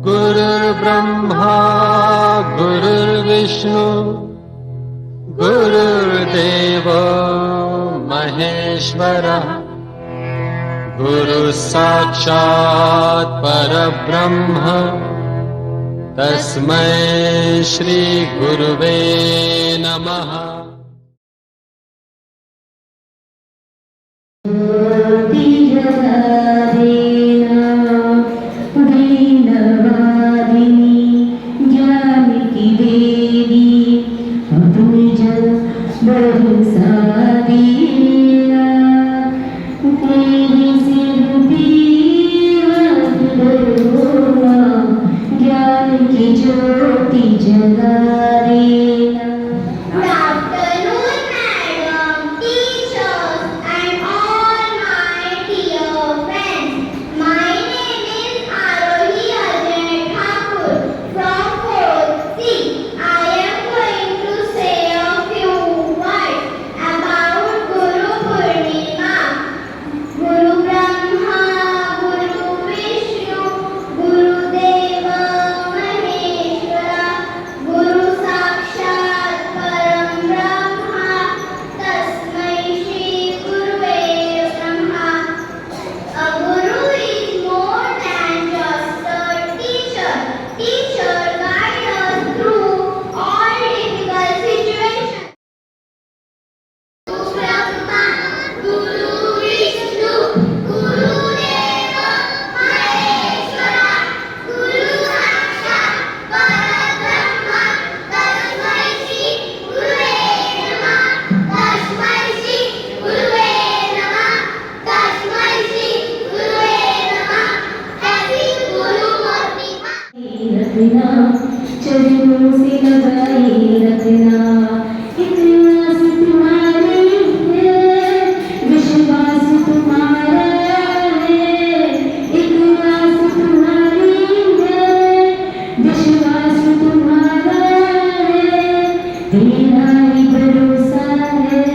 गुरुर्ब्रह्मा गुरुर्विष्णु गुरुर्देव महेश्वरः गुरुः साक्षात् परब्रह्म तस्मै श्री गुरुवे नमः। चरणों से लगाए रखना, इतिहास तुम्हारी है, विश्वास तुम्हारा है। इतिहास तुम्हारी है, विश्वास तुम्हारा है। तेरा ही भरोसा है,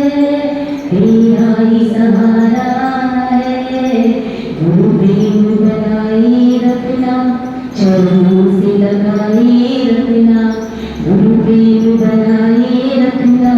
तेरा ही सहारा है। गुरु प्रेम बनाए रखना, चरणों से लगाए रखना, गुरु प्रेम बनाए रखना।